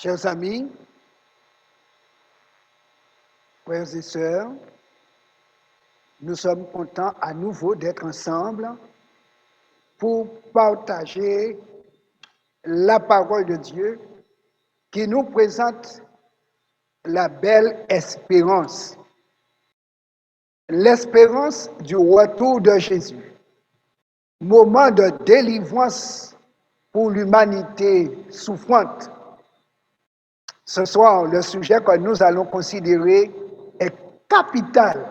Chers amis, frères et sœurs, nous sommes contents à nouveau d'être ensemble pour partager la parole de Dieu qui nous présente la belle espérance. L'espérance du retour de Jésus. Moment de délivrance pour l'humanité souffrante. Ce soir, le sujet que nous allons considérer est capital.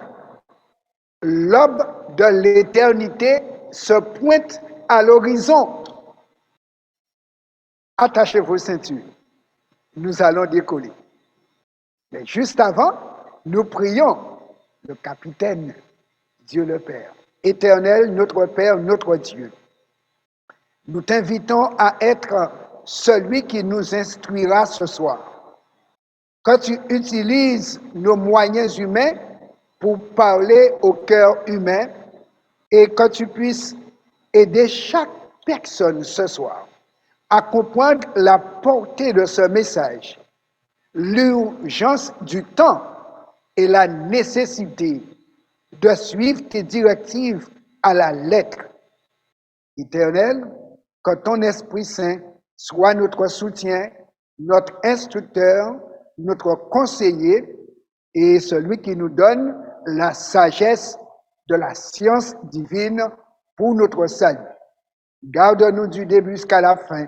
L'aube de l'éternité se pointe à l'horizon. Attachez vos ceintures. Nous allons décoller. Mais juste avant, nous prions le capitaine, Dieu le Père. Éternel, notre Père, notre Dieu. Nous t'invitons à être celui qui nous instruira ce soir. Quand tu utilises nos moyens humains pour parler au cœur humain et que tu puisses aider chaque personne ce soir à comprendre la portée de ce message, l'urgence du temps et la nécessité de suivre tes directives à la lettre. Éternel, que ton Esprit Saint soit notre soutien, notre instructeur, notre conseiller et celui qui nous donne la sagesse de la science divine pour notre salut. Garde-nous du début jusqu'à la fin.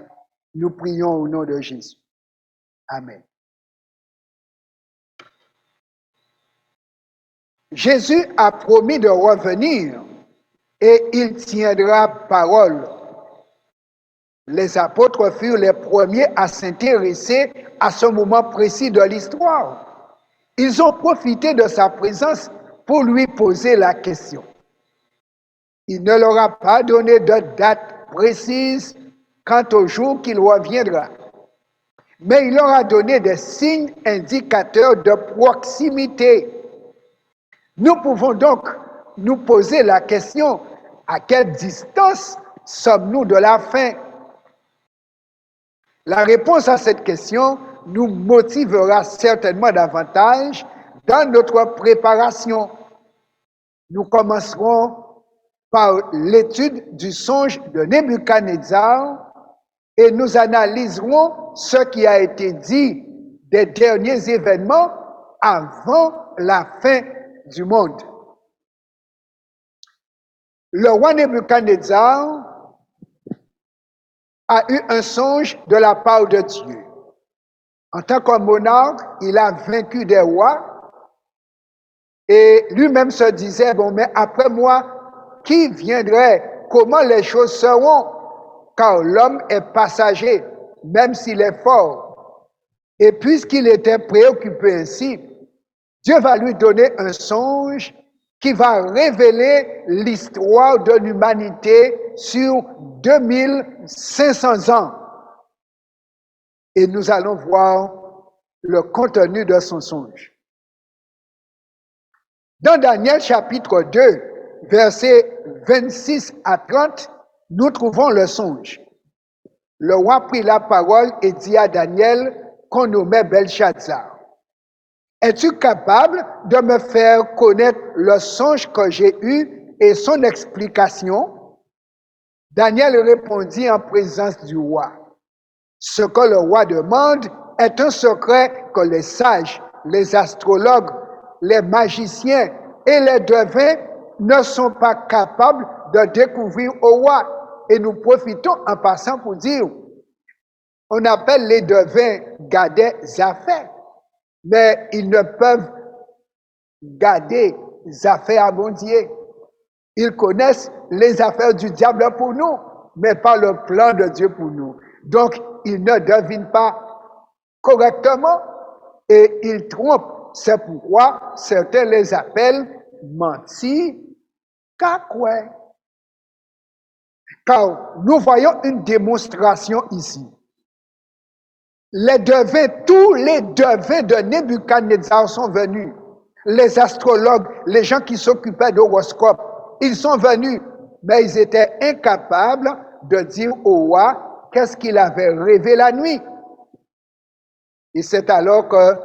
Nous prions au nom de Jésus. Amen. Jésus a promis de revenir et il tiendra parole. Les apôtres furent les premiers à s'intéresser à ce moment précis de l'histoire. Ils ont profité de sa présence pour lui poser la question. Il ne leur a pas donné de date précise quant au jour qu'il reviendra, mais il leur a donné des signes indicateurs de proximité. Nous pouvons donc nous poser la question, à quelle distance sommes-nous de la fin? La réponse à cette question nous motivera certainement davantage dans notre préparation. Nous commencerons par l'étude du songe de Nebuchadnezzar et nous analyserons ce qui a été dit des derniers événements avant la fin du monde. Le roi Nebuchadnezzar a eu un songe de la part de Dieu. En tant que monarque, il a vaincu des rois et lui-même se disait, bon, mais après moi, qui viendrait? Comment les choses seront? Car l'homme est passager, même s'il est fort. Et puisqu'il était préoccupé ainsi, Dieu va lui donner un songe qui va révéler l'histoire de l'humanité sur 2500 ans. Et nous allons voir le contenu de son songe. Dans Daniel chapitre 2, versets 26 à 30, nous trouvons le songe. Le roi prit la parole et dit à Daniel, qu'on nommait Belshazzar, « Es-tu capable de me faire connaître le songe que j'ai eu et son explication? » Daniel répondit en présence du roi, « Ce que le roi demande est un secret que les sages, les astrologues, les magiciens et les devins ne sont pas capables de découvrir au roi. » Et nous profitons en passant pour dire, on appelle les devins garder affaires, mais ils ne peuvent garder affaires à bon Dieu. Ils connaissent les affaires du diable pour nous, mais pas le plan de Dieu pour nous. Donc, ils ne devinent pas correctement et ils trompent. C'est pourquoi certains les appellent mentis, cacouets. Car nous voyons une démonstration ici. Les devins, tous les devins de Nebuchadnezzar sont venus. Les astrologues, les gens qui s'occupaient d'horoscopes, ils sont venus, mais ils étaient incapables de dire au roi qu'est-ce qu'il avait rêvé la nuit. Et c'est alors que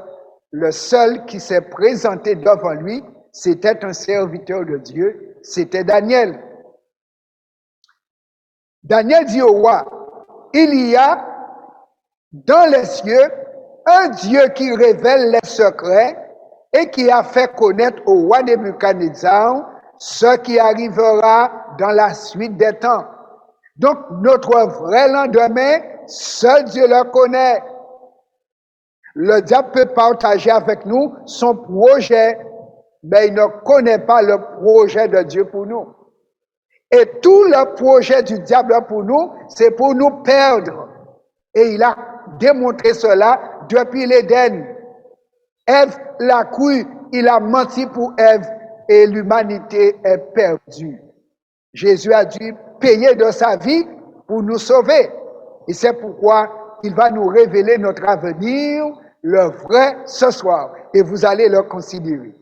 le seul qui s'est présenté devant lui, c'était un serviteur de Dieu, c'était Daniel. Daniel dit au roi, il y a dans les cieux un Dieu qui révèle les secrets et qui a fait connaître au roi Nebuchadnezzar ce qui arrivera dans la suite des temps. Donc, notre vrai lendemain, seul Dieu le connaît. Le diable peut partager avec nous son projet, mais il ne connaît pas le projet de Dieu pour nous. Et tout le projet du diable pour nous, c'est pour nous perdre. Et il a démontré cela depuis l'Éden. Ève l'a cru, il a menti pour Ève et l'humanité est perdue. Jésus a dû payer de sa vie pour nous sauver. Et c'est pourquoi il va nous révéler notre avenir, le vrai, ce soir. Et vous allez le considérer.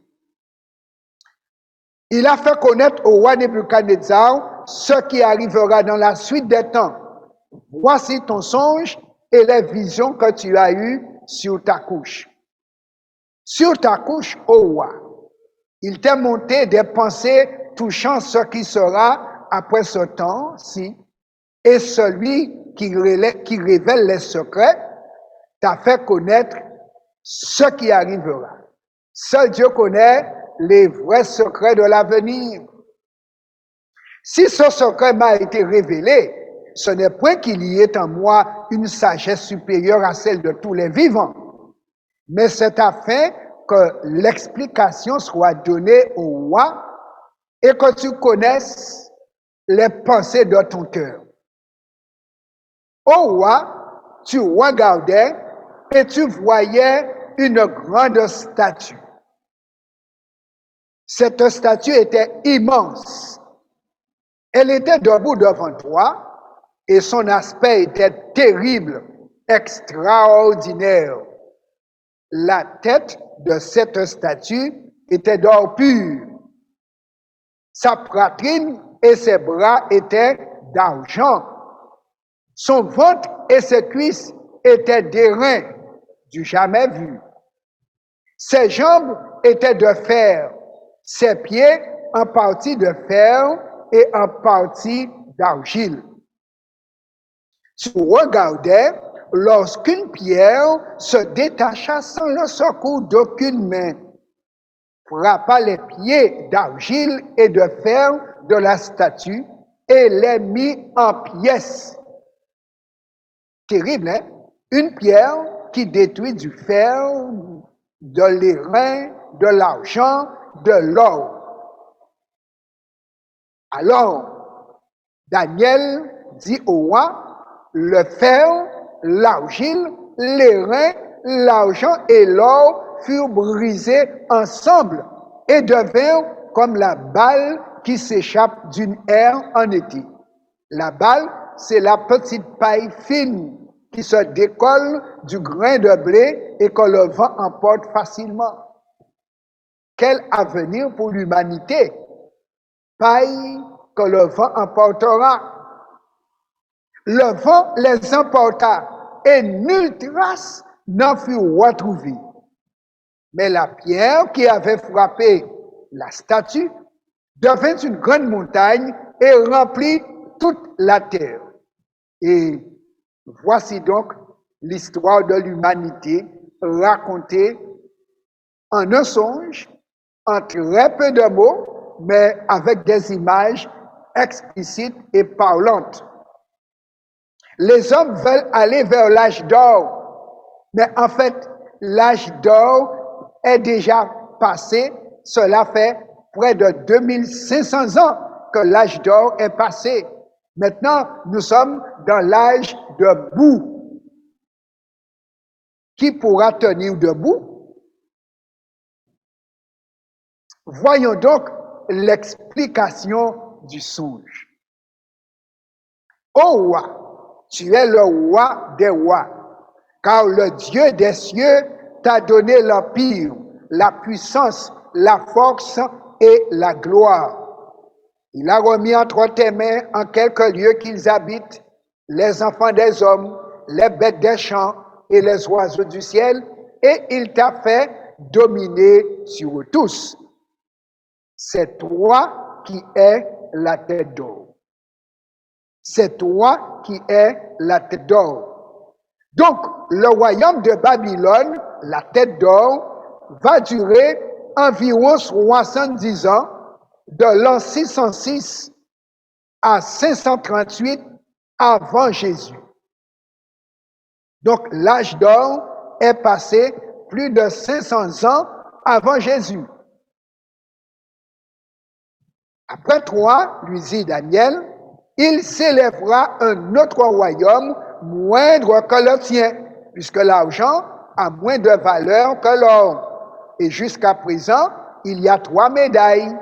Il a fait connaître au roi Nebuchadnezzar ce qui arrivera dans la suite des temps. Voici ton songe et les visions que tu as eues sur ta couche. Sur ta couche, ô roi, il t'est monté des pensées touchant ce qui sera après ce temps-ci, et celui qui révèle les secrets t'a fait connaître ce qui arrivera. Seul Dieu connaît les vrais secrets de l'avenir. Si ce secret m'a été révélé, ce n'est point qu'il y ait en moi une sagesse supérieure à celle de tous les vivants, mais c'est afin que l'explication soit donnée au roi et que tu connaisses les pensées de ton cœur. Au roi, tu regardais et tu voyais une grande statue. Cette statue était immense. Elle était debout devant toi et son aspect était terrible, extraordinaire. La tête de cette statue était d'or pur. Sa poitrine et ses bras étaient d'argent. Son ventre et ses cuisses étaient d'airain, du jamais vu. Ses jambes étaient de fer, ses pieds en partie de fer et en partie d'argile. Tu regardais lorsqu'une pierre se détacha sans le secours d'aucune main, frappa les pieds d'argile et de fer de la statue et les mit en pièces. Terrible, hein? Une pierre qui détruit du fer, de l'airain, de l'argent, de l'or. Alors, Daniel dit au roi, le fer, l'argile, l'airain, l'argent et l'or furent brisés ensemble et devinrent comme la balle qui s'échappe d'une aire en été. La balle, c'est la petite paille fine qui se décolle du grain de blé et que le vent emporte facilement. Quel avenir pour l'humanité! Paille que le vent emportera. Le vent les emporta et nulle trace n'en fut retrouvée. Mais la pierre qui avait frappé la statue devint une grande montagne et remplit toute la terre. Et voici donc l'histoire de l'humanité racontée en un songe, en très peu de mots, mais avec des images explicites et parlantes. Les hommes veulent aller vers l'âge d'or, mais en fait, l'âge d'or est déjà passé. Cela fait près de 2500 ans que l'âge d'or est passé. Maintenant, nous sommes dans l'âge de boue. Qui pourra tenir debout? Voyons donc l'explication du songe. Ô roi, tu es le roi des rois, car le Dieu des cieux t'a donné l'empire, la puissance, la force et la gloire. Il a remis entre tes mains en quelques lieux qu'ils habitent les enfants des hommes, les bêtes des champs et les oiseaux du ciel, et il t'a fait dominer sur eux tous. C'est toi qui es la tête d'or. C'est toi qui es la tête d'or. Donc, le royaume de Babylone, la tête d'or, va durer environ 70 ans, de l'an 606 à 538 avant Jésus. Donc, l'âge d'or est passé plus de 500 ans avant Jésus. Après toi, lui dit Daniel, il s'élèvera un autre royaume moindre que le tien, puisque l'argent a moins de valeur que l'or. Et jusqu'à présent, il y a 3 médailles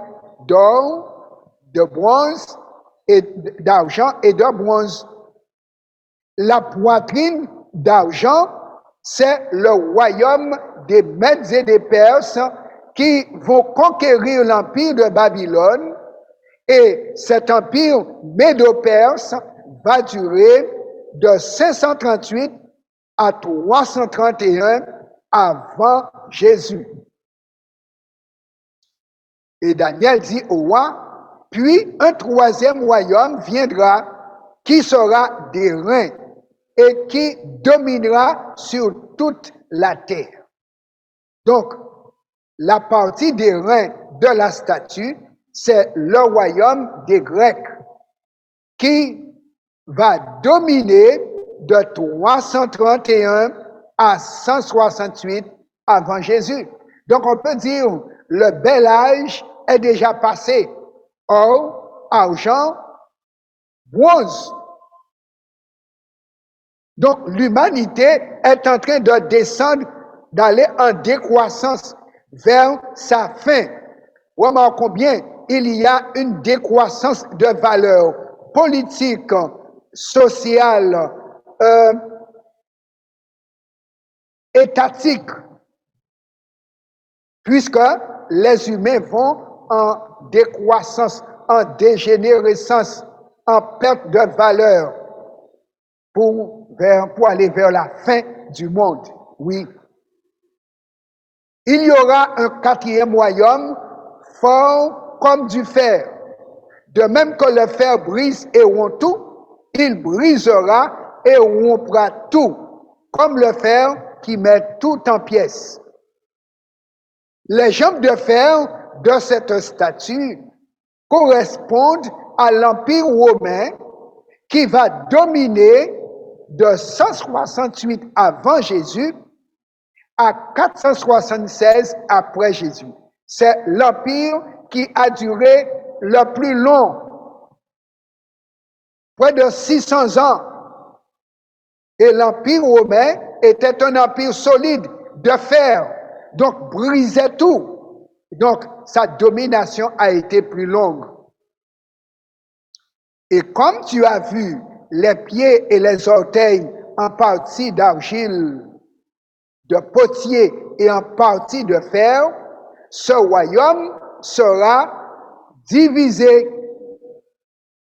d'or, de bronze, et d'argent et de bronze. La poitrine d'argent, c'est le royaume des Mèdes et des Perses qui vont conquérir l'empire de Babylone. Et cet empire médo-perse va durer de 538 à 331 avant Jésus. Et Daniel dit au roi, puis un troisième royaume viendra qui sera des reins et qui dominera sur toute la terre. Donc, la partie des reins de la statue, c'est le royaume des Grecs qui va dominer de 331 à 168 avant Jésus. Donc on peut dire le bel âge est déjà passé. Or, argent, bronze. Donc l'humanité est en train de descendre, d'aller en décroissance vers sa fin. Remarquons bien, il y a une décroissance de valeurs politiques, sociales, étatiques, puisque les humains vont en décroissance, en dégénérescence, en perte de valeur pour aller vers la fin du monde. Oui. Il y aura un quatrième royaume fort comme du fer. De même que le fer brise et rompt tout, il brisera et rompra tout, comme le fer qui met tout en pièces. Les jambes de fer de cette statue correspondent à l'Empire romain qui va dominer de 168 avant Jésus à 476 après Jésus. C'est l'empire qui a duré le plus long, près de 600 ans. Et l'empire romain était un empire solide de fer, donc brisait tout. Donc sa domination a été plus longue. Et comme tu as vu les pieds et les orteils en partie d'argile, de potier et en partie de fer, ce royaume sera divisé.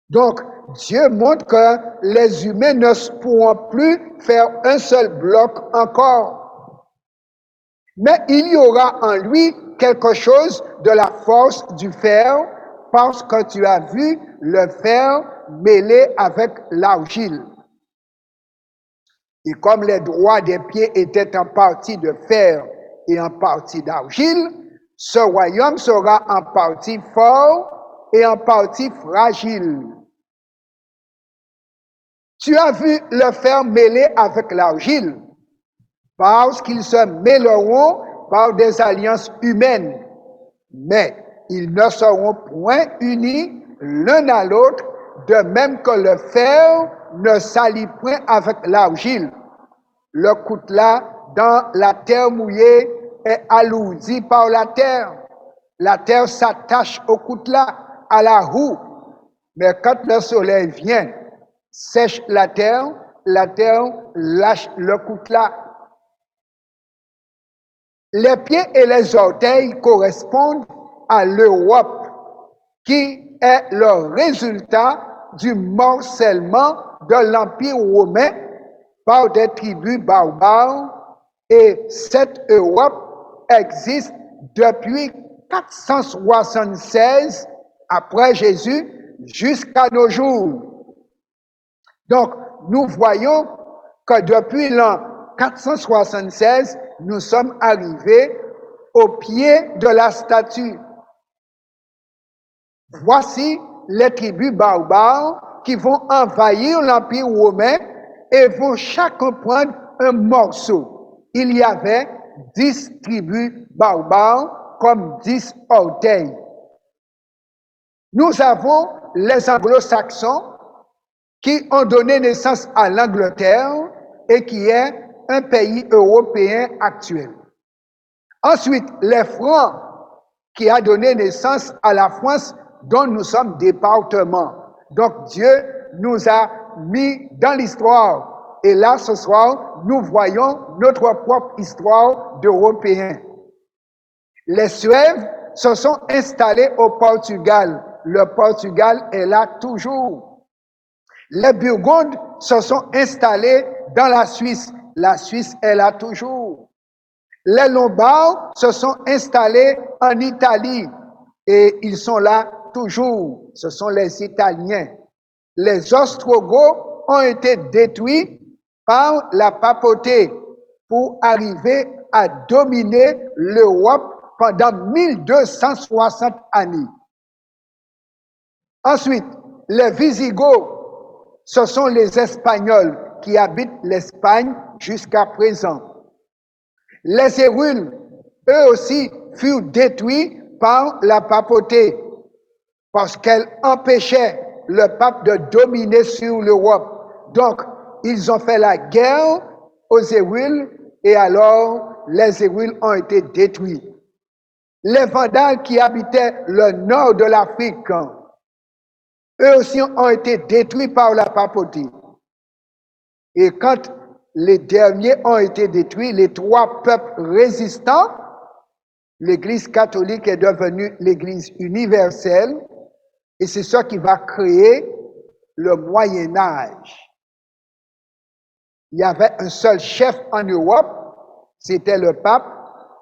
Donc, Dieu montre que les humains ne pourront plus faire un seul bloc encore. Mais il y aura en lui quelque chose de la force du fer, parce que tu as vu le fer mêlé avec l'argile. Et comme les droits des pieds étaient en partie de fer et en partie d'argile, ce royaume sera en partie fort et en partie fragile. Tu as vu le fer mêlé avec l'argile, parce qu'ils se mêleront par des alliances humaines, mais ils ne seront point unis l'un à l'autre, de même que le fer ne s'allie point avec l'argile. Le coutelas dans la terre mouillée est alourdi par la terre. La terre s'attache au coutelas, à la roue. Mais quand le soleil vient, sèche la terre lâche le coutelas. Les pieds et les orteils correspondent à l'Europe, qui est le résultat du morcellement de l'Empire romain par des tribus barbares et cette Europe existe depuis 476 après Jésus jusqu'à nos jours. Donc, nous voyons que depuis l'an 476, nous sommes arrivés au pied de la statue. Voici les tribus barbares qui vont envahir l'Empire romain et vont chacun prendre un morceau. Il y avait 10 tribus barbares comme 10 orteils. Nous avons les anglo-saxons qui ont donné naissance à l'Angleterre et qui est un pays européen actuel. Ensuite, les Francs qui a donné naissance à la France dont nous sommes département. Donc Dieu nous a mis dans l'histoire. Et là, ce soir, nous voyons notre propre histoire d'Européens. Les Suèves se sont installés au Portugal. Le Portugal est là toujours. Les Burgondes se sont installés dans la Suisse. La Suisse est là toujours. Les Lombards se sont installés en Italie et ils sont là toujours. Ce sont les Italiens. Les Ostrogoths ont été détruits par la papauté pour arriver à dominer l'Europe pendant 1260 années. Ensuite, les Visigoths, ce sont les Espagnols qui habitent l'Espagne jusqu'à présent. Les Hérules, eux aussi, furent détruits par la papauté parce qu'elle empêchait le pape de dominer sur l'Europe. Donc, ils ont fait la guerre aux Hérules et alors les Hérules ont été détruits. Les Vandales qui habitaient le nord de l'Afrique, eux aussi ont été détruits par la papauté. Et quand les derniers ont été détruits, les trois peuples résistants, l'Église catholique est devenue l'Église universelle et c'est ça qui va créer le Moyen Âge. Il y avait un seul chef en Europe, c'était le pape,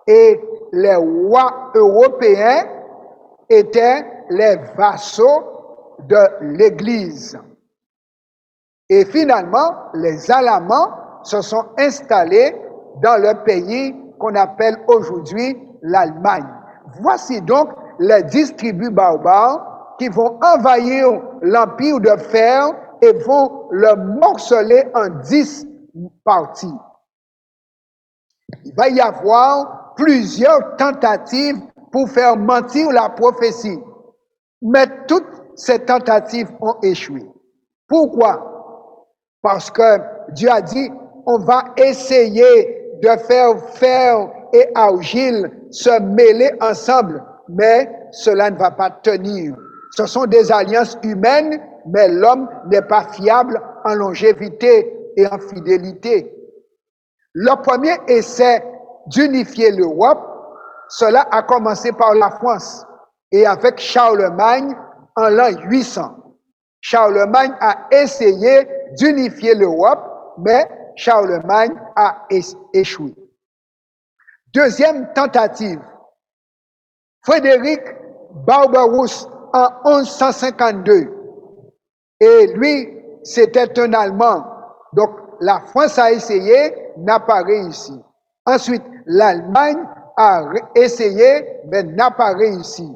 et les rois européens étaient les vassaux de l'Église. Et finalement, les Allemands se sont installés dans le pays qu'on appelle aujourd'hui l'Allemagne. Voici donc les 10 tribus barbares qui vont envahir l'Empire de fer et vont le morceler en 10 parties. Il va y avoir plusieurs tentatives pour faire mentir la prophétie. Mais toutes ces tentatives ont échoué. Pourquoi? Parce que Dieu a dit, on va essayer de faire fer et argile se mêler ensemble, mais cela ne va pas tenir. Ce sont des alliances humaines, mais l'homme n'est pas fiable en longévité et en fidélité. Le premier essai d'unifier l'Europe, cela a commencé par la France et avec Charlemagne en l'an 800. Charlemagne a essayé d'unifier l'Europe, mais Charlemagne a échoué. Deuxième tentative, Frédéric Barbarousse en 1152. Et lui, c'était un Allemand. Donc, la France a essayé, n'a pas réussi. Ensuite, l'Allemagne a essayé, mais n'a pas réussi.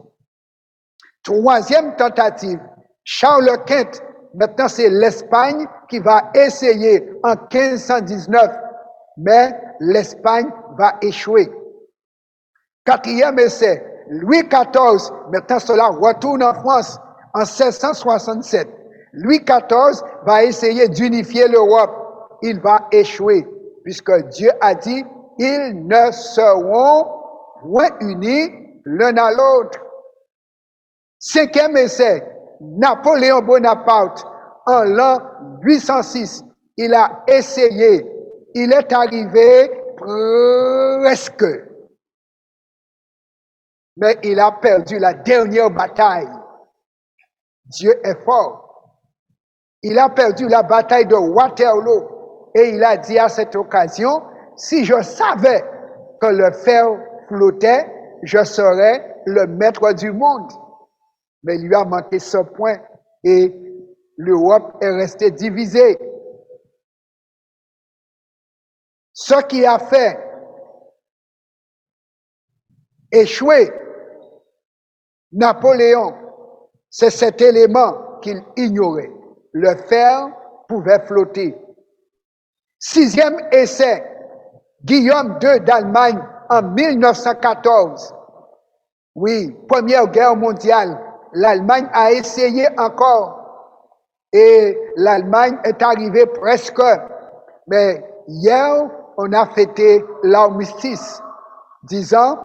Troisième tentative, Charles V, maintenant c'est l'Espagne qui va essayer en 1519, mais l'Espagne va échouer. Quatrième essai, Louis XIV, maintenant cela retourne en France en 1667. Louis XIV va essayer d'unifier l'Europe. Il va échouer, puisque Dieu a dit, ils ne seront point unis l'un à l'autre. Cinquième essai, Napoléon Bonaparte, en l'an 806, il a essayé, il est arrivé presque, mais il a perdu la dernière bataille. Dieu est fort. Il a perdu la bataille de Waterloo. Et il a dit à cette occasion, si je savais que le fer flottait, je serais le maître du monde. Mais il lui a manqué ce point et l'Europe est restée divisée. Ce qui a fait échouer Napoléon, c'est cet élément qu'il ignorait. Le fer pouvait flotter. 6e essai, Guillaume II d'Allemagne en 1914. Oui, Première Guerre mondiale, l'Allemagne a essayé encore et l'Allemagne est arrivée presque. Mais hier, on a fêté l'armistice, disant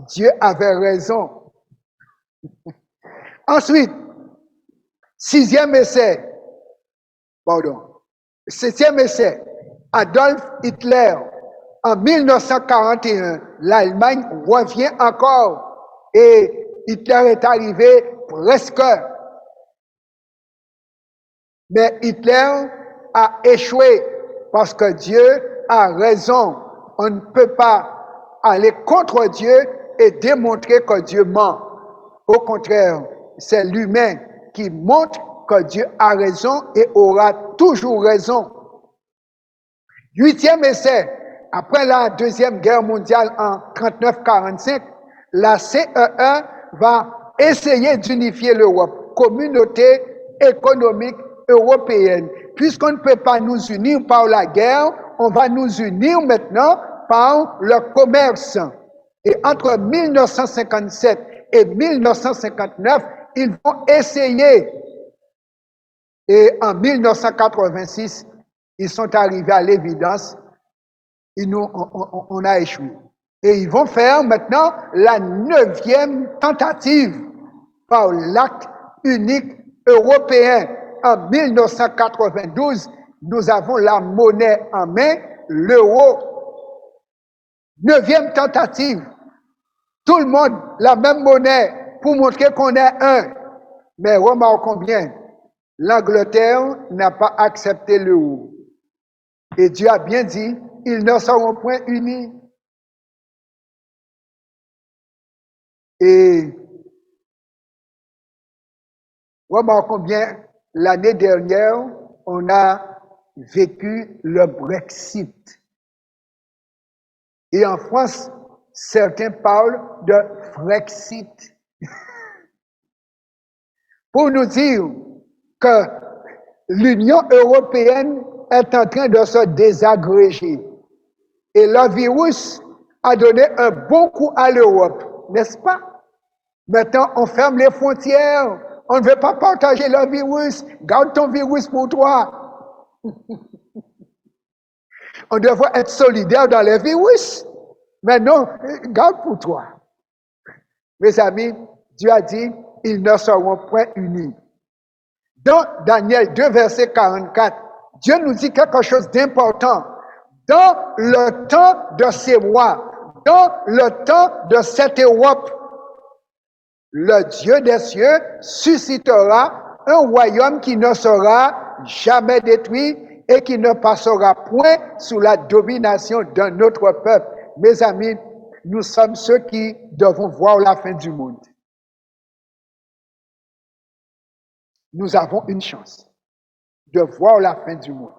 Dieu avait raison. Ensuite, 6e essai, pardon, 7e essai, Adolf Hitler. En 1941, l'Allemagne revient encore et Hitler est arrivé presque. Mais Hitler a échoué parce que Dieu a raison. On ne peut pas aller contre Dieu et démontrer que Dieu ment. Au contraire, c'est l'humain qui montre que Dieu a raison et aura toujours raison. 8e essai, après la Deuxième Guerre mondiale en 39-45, la CEE va essayer d'unifier l'Europe, communauté économique européenne. Puisqu'on ne peut pas nous unir par la guerre, on va nous unir maintenant par le commerce. Et entre 1957 et 1959, ils vont essayer. Et en 1986, ils sont arrivés à l'évidence, on a échoué. Et ils vont faire maintenant la 9e tentative par l'acte unique européen. En 1992, nous avons la monnaie en main, l'euro. 9e tentative. Tout le monde, la même monnaie, pour montrer qu'on est un. Mais remarquons bien, l'Angleterre n'a pas accepté l'euro. Et Dieu a bien dit, ils ne seront point unis. Et remarquons bien, l'année dernière, on a vécu le Brexit. Et en France, certains parlent de Frexit. Pour nous dire que l'Union européenne est en train de se désagréger. Et le virus a donné un bon coup à l'Europe, n'est-ce pas? Maintenant, on ferme les frontières. On ne veut pas partager le virus. Garde ton virus pour toi. On devrait être solidaire dans les virus. Mais non, garde pour toi. Mes amis, Dieu a dit, ils ne seront point unis. Dans Daniel 2, verset 44, Dieu nous dit quelque chose d'important. Dans le temps de ces rois, dans le temps de cette Europe, le Dieu des cieux suscitera un royaume qui ne sera jamais détruit et qui ne passera point sous la domination d'un autre peuple. Mes amis, nous sommes ceux qui devons voir la fin du monde. Nous avons une chance de voir la fin du monde.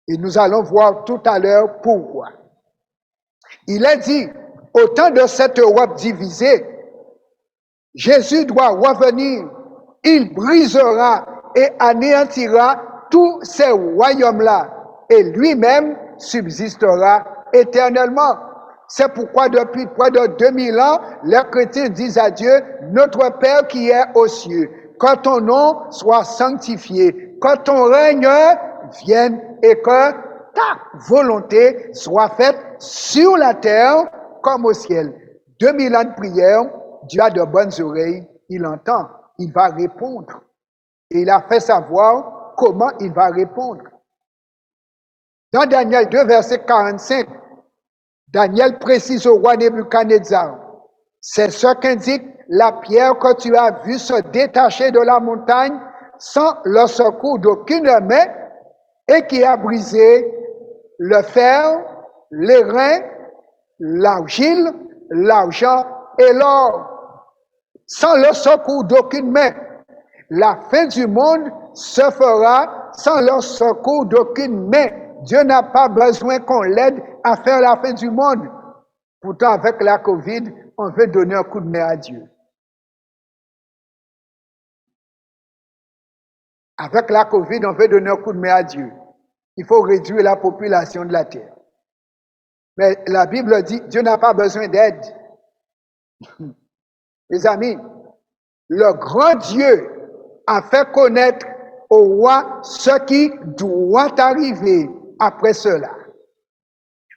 Et nous allons voir tout à l'heure pourquoi. Il est dit, au temps de cette Europe divisée, Jésus doit revenir. Il brisera et anéantira tous ces royaumes-là et lui-même subsistera éternellement. C'est pourquoi depuis près de 2000 ans, les chrétiens disent à Dieu, notre Père qui est aux cieux, que ton nom soit sanctifié, que ton règne vienne et que ta volonté soit faite sur la terre comme au ciel. 2000 ans de prière, Dieu a de bonnes oreilles, il entend, il va répondre. Et il a fait savoir comment il va répondre. Dans Daniel 2, verset 45, Daniel précise au roi Nebuchadnezzar, c'est ce qu'indique la pierre que tu as vue se détacher de la montagne sans le secours d'aucune main. et qui a brisé le fer, les reins, l'argile, l'argent et l'or, sans le secours d'aucune main. La fin du monde se fera sans le secours d'aucune main. Dieu n'a pas besoin qu'on l'aide à faire la fin du monde. Pourtant, avec la COVID, on veut donner un coup de main à Dieu. Avec la COVID, on veut donner un coup de main à Dieu. Il faut réduire la population de la terre. Mais la Bible dit, Dieu n'a pas besoin d'aide. Les amis, le grand Dieu a fait connaître au roi ce qui doit arriver après cela.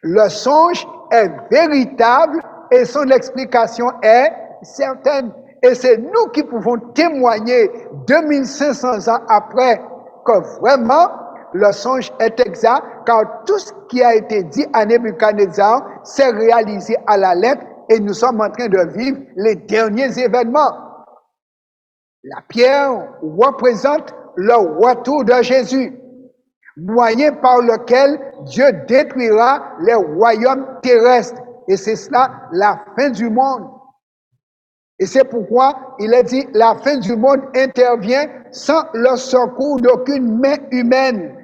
Le songe est véritable et son explication est certaine. Et c'est nous qui pouvons témoigner 2500 ans après que vraiment le songe est exact, car tout ce qui a été dit à Nebuchadnezzar s'est réalisé à la lettre et nous sommes en train de vivre les derniers événements. La pierre représente le retour de Jésus, moyen par lequel Dieu détruira les royaumes terrestres. Et c'est cela la fin du monde. Et c'est pourquoi il est dit, la fin du monde intervient sans le secours d'aucune main humaine.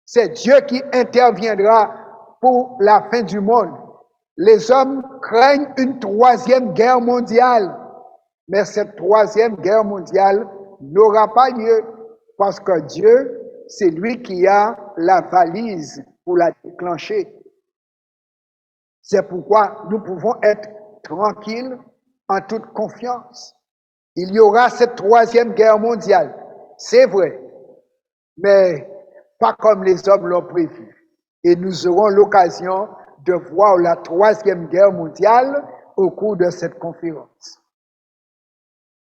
C'est Dieu qui interviendra pour la fin du monde. Les hommes craignent une troisième guerre mondiale. Mais cette troisième guerre mondiale n'aura pas lieu parce que Dieu, c'est lui qui a la valise pour la déclencher. C'est pourquoi nous pouvons être tranquilles en toute confiance. Il y aura cette troisième guerre mondiale, c'est vrai, mais pas comme les hommes l'ont prévu. Et nous aurons l'occasion de voir la troisième guerre mondiale au cours de cette conférence.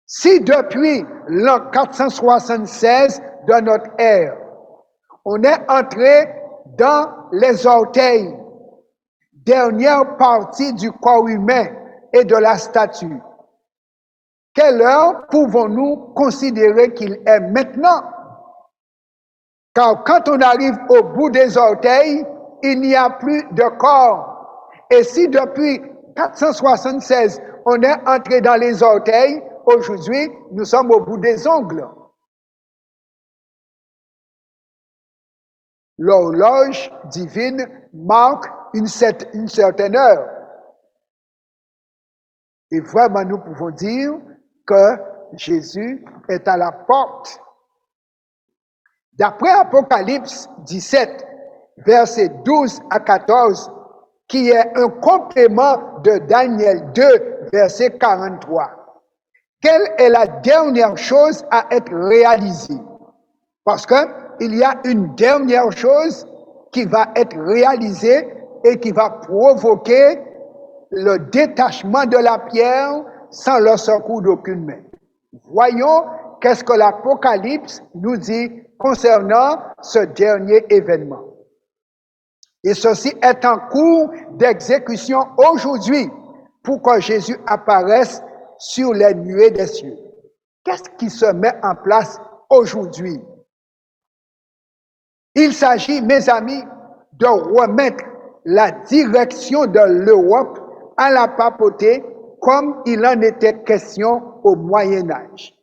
Si depuis l'an 476 de notre ère, on est entré dans les orteils, dernière partie du corps humain et de la statue, quelle heure pouvons-nous considérer qu'il est maintenant? Car quand on arrive au bout des orteils, il n'y a plus de corps. Et si depuis 476, on est entré dans les orteils, aujourd'hui, nous sommes au bout des ongles. L'horloge divine marque une certaine heure. Et vraiment, nous pouvons dire que Jésus est à la porte. D'après Apocalypse 17, versets 12 à 14, qui est un complément de Daniel 2, verset 43. Quelle est la dernière chose à être réalisée? Parce qu'il y a une dernière chose qui va être réalisée et qui va provoquer le détachement de la pierre sans le secours d'aucune main. Voyons qu'est-ce que l'Apocalypse nous dit concernant ce dernier événement. Et ceci est en cours d'exécution aujourd'hui pour que Jésus apparaisse sur les nuées des cieux. Qu'est-ce qui se met en place aujourd'hui? Il s'agit, mes amis, de remettre la direction de l'Europe à la papauté comme il en était question au Moyen Âge.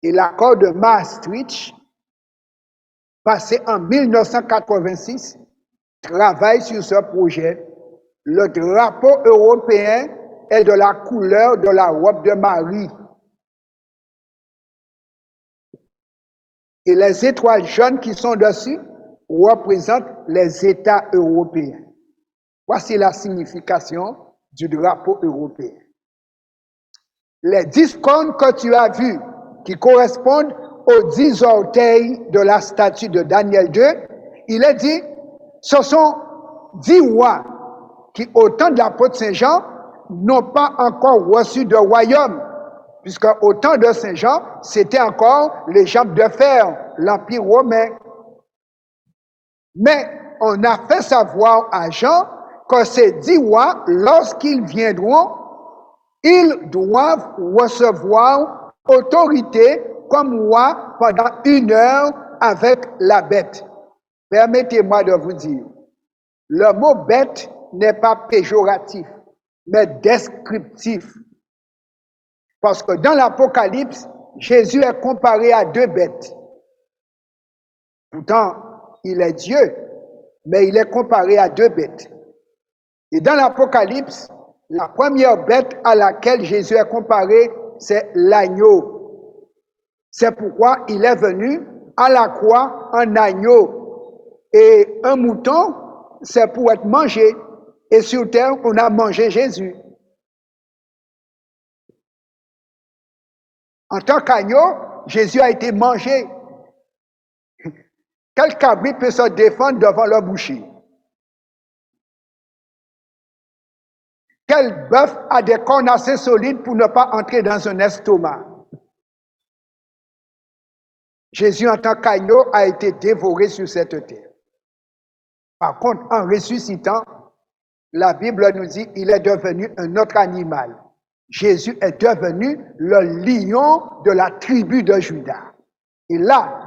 Et l'accord de Maastricht, passé en 1986, travaille sur ce projet. Le drapeau européen est de la couleur de la robe de Marie. Et les étoiles jaunes qui sont dessus représentent les États européens. Voici la signification du drapeau européen. Les 10 cônes que tu as vus, qui correspondent aux 10 orteils de la statue de Daniel 2, il est dit, ce sont 10 rois qui, au temps de l'apôtre Saint Jean, n'ont pas encore reçu de royaume, puisque au temps de Saint Jean, c'était encore les jambes de fer, l'Empire romain. Mais on a fait savoir à Jean que ces 10 rois, lorsqu'ils viendront, ils doivent recevoir autorité comme roi pendant 1 heure avec la bête. Permettez-moi de vous dire, le mot bête n'est pas péjoratif, mais descriptif. Parce que dans l'Apocalypse, Jésus est comparé à deux bêtes. Pourtant, il est Dieu, mais il est comparé à deux bêtes. Et dans l'Apocalypse, la première bête à laquelle Jésus est comparé, c'est l'agneau. C'est pourquoi il est venu à la croix en agneau. Et un mouton, c'est pour être mangé. Et sur terre, on a mangé Jésus. En tant qu'agneau, Jésus a été mangé. Quel cabri peut se défendre devant le boucher? Quel bœuf a des cornes assez solides pour ne pas entrer dans un estomac? Jésus, en tant qu'agneau, a été dévoré sur cette terre. Par contre, en ressuscitant, la Bible nous dit qu'il est devenu un autre animal. Jésus est devenu le lion de la tribu de Juda. Et là,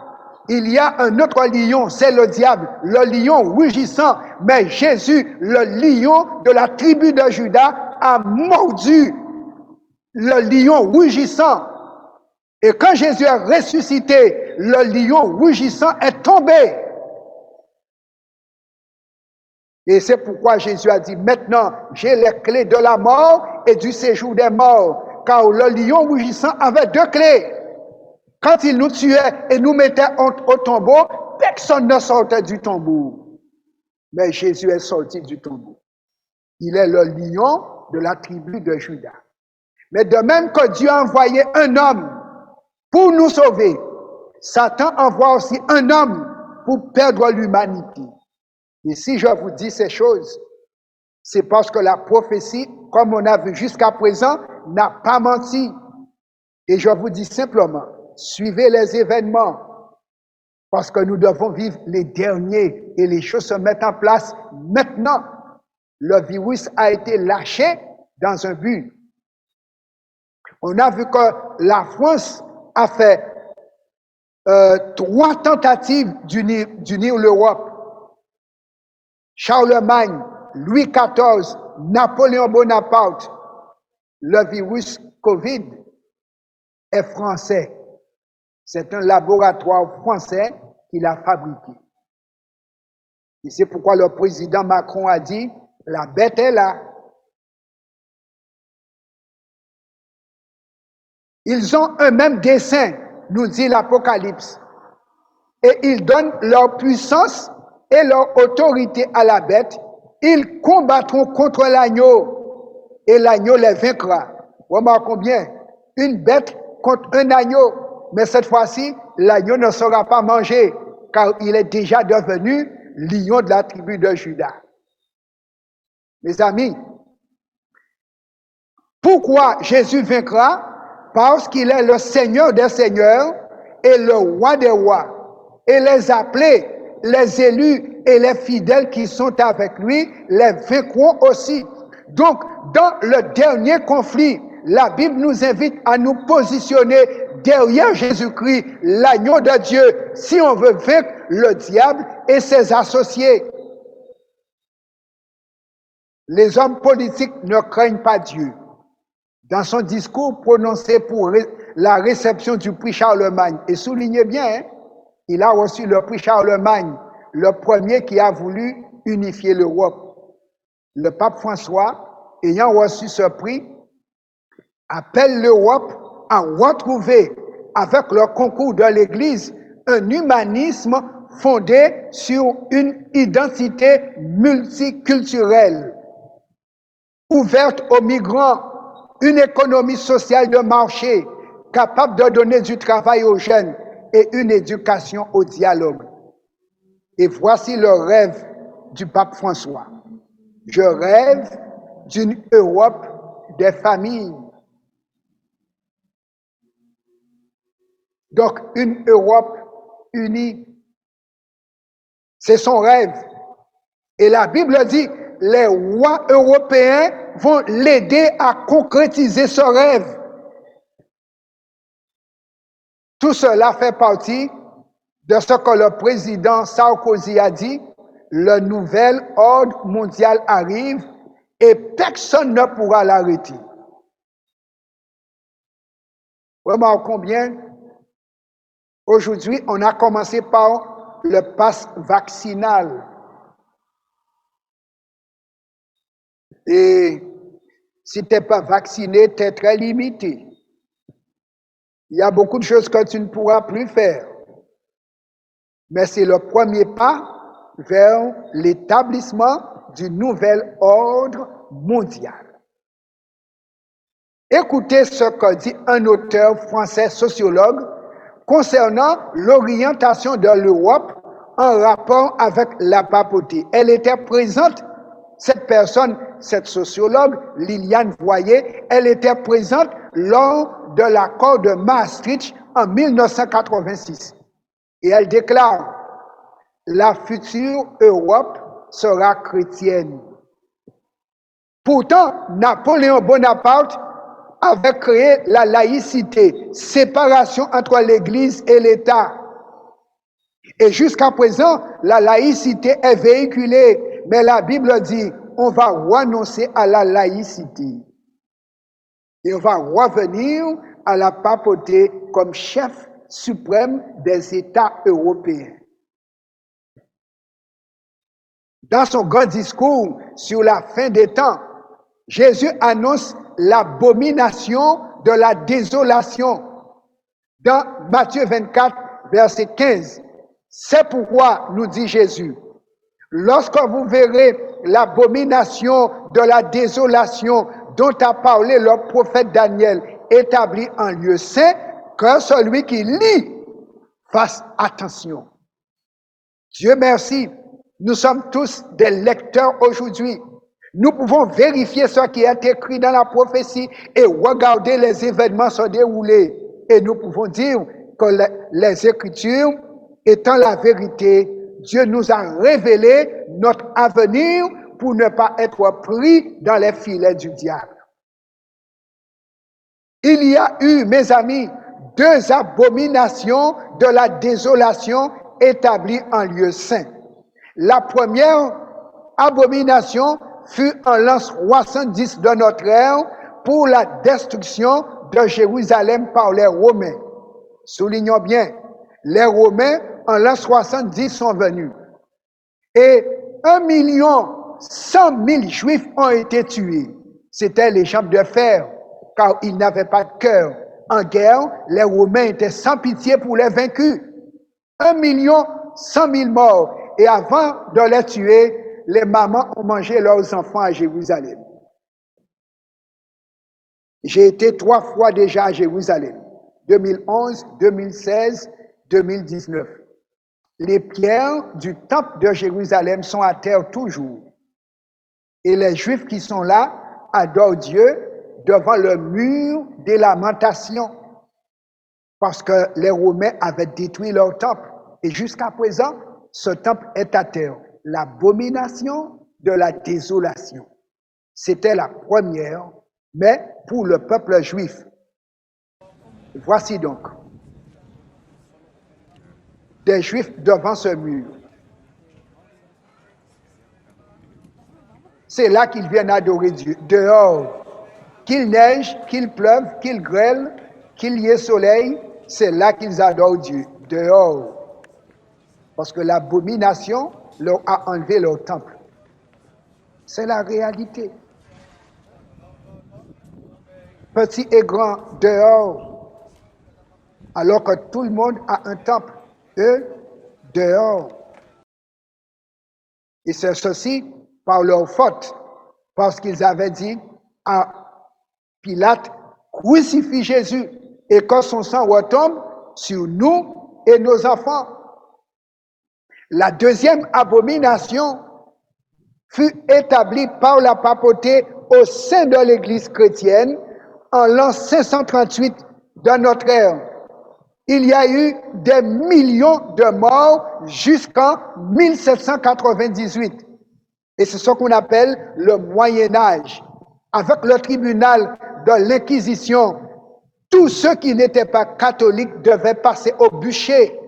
il y a un autre lion, c'est le diable, le lion rugissant. Mais Jésus, le lion de la tribu de Juda, a mordu le lion rugissant. Et quand Jésus est ressuscité, le lion rugissant est tombé. Et c'est pourquoi Jésus a dit, maintenant, j'ai les clés de la mort et du séjour des morts. Car le lion rugissant avait deux clés. Quand il nous tuait et nous mettait au tombeau, personne ne sortait du tombeau. Mais Jésus est sorti du tombeau. Il est le lion de la tribu de Juda. Mais de même que Dieu a envoyé un homme pour nous sauver, Satan envoie aussi un homme pour perdre l'humanité. Et si je vous dis ces choses, c'est parce que la prophétie, comme on a vu jusqu'à présent, n'a pas menti. Et je vous dis simplement, suivez les événements, parce que nous devons vivre les derniers et les choses se mettent en place maintenant. Le virus a été lâché dans un but. On a vu que la France a fait 3 tentatives d'unir l'Europe. Charlemagne, Louis XIV, Napoléon Bonaparte. Le virus COVID est français. C'est un laboratoire français qui l'a fabriqué. Et c'est pourquoi le président Macron a dit, la bête est là. Ils ont un même dessein, nous dit l'Apocalypse. Et ils donnent leur puissance et leur autorité à la bête. Ils combattront contre l'agneau et l'agneau les vaincra. Remarquons bien, une bête contre un agneau. Mais cette fois-ci, l'agneau ne sera pas mangé car il est déjà devenu lion de la tribu de Juda. Mes amis, pourquoi Jésus vaincra? Parce qu'il est le Seigneur des seigneurs et le roi des rois. Et les appelés, les élus et les fidèles qui sont avec lui les vaincront aussi. Donc, dans le dernier conflit, la Bible nous invite à nous positionner derrière Jésus-Christ, l'agneau de Dieu, si on veut vaincre le diable et ses associés. Les hommes politiques ne craignent pas Dieu. Dans son discours prononcé pour la réception du prix Charlemagne, et soulignez bien, hein, il a reçu le prix Charlemagne, le premier qui a voulu unifier l'Europe. Le pape François, ayant reçu ce prix, appelle l'Europe à retrouver, avec le concours de l'Église, un humanisme fondé sur une identité multiculturelle, ouverte aux migrants, une économie sociale de marché, capable de donner du travail aux jeunes et une éducation au dialogue. Et voici le rêve du pape François. Je rêve d'une Europe des familles. Donc, une Europe unie. C'est son rêve. Et la Bible dit, les rois européens vont l'aider à concrétiser ce rêve. Tout cela fait partie de ce que le président Sarkozy a dit, le nouvel ordre mondial arrive et personne ne pourra l'arrêter. Remarquons bien, aujourd'hui, on a commencé par le pass vaccinal. Et si tu n'es pas vacciné, tu es très limité. Il y a beaucoup de choses que tu ne pourras plus faire. Mais c'est le premier pas vers l'établissement du nouvel ordre mondial. Écoutez ce que dit un auteur français sociologue concernant l'orientation de l'Europe en rapport avec la papauté. Elle était présente, cette personne, cette sociologue, Liliane Voyer, elle était présente lors de l'accord de Maastricht en 1986. Et elle déclare, la future Europe sera chrétienne. Pourtant, Napoléon Bonaparte avait créé la laïcité, séparation entre l'Église et l'État. Et jusqu'à présent, la laïcité est véhiculée, mais la Bible dit, on va renoncer à la laïcité. Et on va revenir à la papauté comme chef suprême des États européens. Dans son grand discours sur la fin des temps, Jésus annonce l'abomination de la désolation. Dans Matthieu 24, verset 15, c'est pourquoi, nous dit Jésus, lorsque vous verrez l'abomination de la désolation dont a parlé le prophète Daniel établi en lieu saint, que celui qui lit fasse attention. Dieu merci, nous sommes tous des lecteurs aujourd'hui. Nous pouvons vérifier ce qui est écrit dans la prophétie et regarder les événements se dérouler. Et nous pouvons dire que les Écritures, étant la vérité, Dieu nous a révélé notre avenir pour ne pas être pris dans les filets du diable. Il y a eu, mes amis, 2 abominations de la désolation établies en lieu saint. La première abomination fut en l'an 70 de notre ère pour la destruction de Jérusalem par les Romains. Soulignons bien, les Romains en l'an 70 sont venus. Et 1 100 000 Juifs ont été tués. C'était les jambes de fer, car ils n'avaient pas de cœur. En guerre, les Romains étaient sans pitié pour les vaincus. 1 100 000 morts. Et avant de les tuer, les mamans ont mangé leurs enfants à Jérusalem. J'ai été 3 fois déjà à Jérusalem, 2011, 2016, 2019. Les pierres du temple de Jérusalem sont à terre toujours. Et les Juifs qui sont là adorent Dieu devant le mur des lamentations, parce que les Romains avaient détruit leur temple. Et jusqu'à présent, ce temple est à terre. L'abomination de la désolation. C'était la première, mais pour le peuple juif. Voici donc des Juifs devant ce mur. C'est là qu'ils viennent adorer Dieu, dehors. Qu'il neige, qu'il pleuve, qu'il grêle, qu'il y ait soleil, c'est là qu'ils adorent Dieu, dehors. Parce que l'abomination leur a enlevé leur temple. C'est la réalité. Petit et grand, dehors. Alors que tout le monde a un temple. Eux, dehors. Et c'est ceci par leur faute. Parce qu'ils avaient dit à Pilate, crucifie Jésus et que son sang retombe sur nous et nos enfants. La deuxième abomination fut établie par la papauté au sein de l'Église chrétienne en l'an 538 de notre ère. Il y a eu des millions de morts jusqu'en 1798. Et c'est ce qu'on appelle le Moyen Âge. Avec le tribunal de l'Inquisition, tous ceux qui n'étaient pas catholiques devaient passer au bûcher.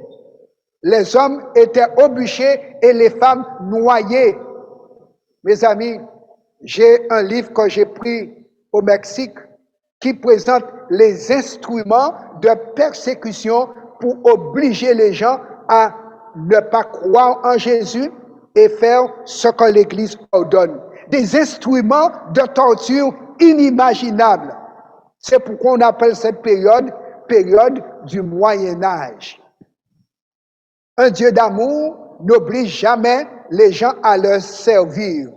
Les hommes étaient au bûcher et les femmes noyées. Mes amis, j'ai un livre que j'ai pris au Mexique qui présente les instruments de persécution pour obliger les gens à ne pas croire en Jésus et faire ce que l'Église ordonne. Des instruments de torture inimaginables. C'est pourquoi on appelle cette période du Moyen Âge. Un Dieu d'amour n'oblige jamais les gens à le servir.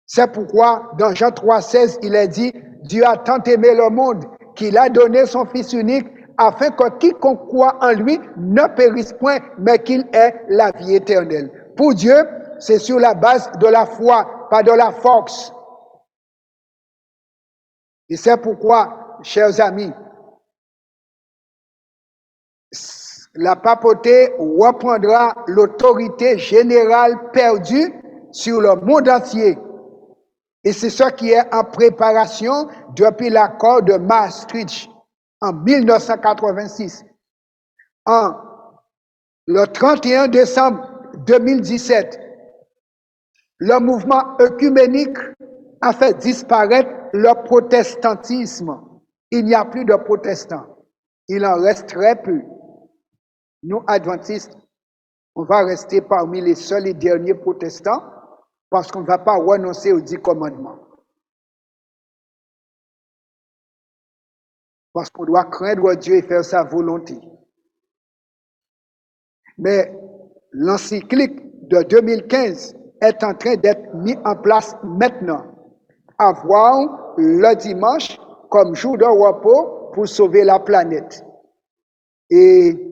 C'est pourquoi dans Jean 3,16, il est dit, Dieu a tant aimé le monde qu'il a donné son Fils unique afin que quiconque croit en lui ne périsse point, mais qu'il ait la vie éternelle. Pour Dieu, c'est sur la base de la foi, pas de la force. Et c'est pourquoi, chers amis, la papauté reprendra l'autorité générale perdue sur le monde entier. Et c'est ce qui est en préparation depuis l'accord de Maastricht en 1986. Le 31 décembre 2017, le mouvement œcuménique a fait disparaître le protestantisme. Il n'y a plus de protestants. Il en reste très peu. Nous, adventistes, on va rester parmi les seuls et derniers protestants parce qu'on ne va pas renoncer aux 10 commandements. Parce qu'on doit craindre Dieu et faire sa volonté. Mais l'encyclique de 2015 est en train d'être mis en place maintenant. Avoir le dimanche comme jour de repos pour sauver la planète. Et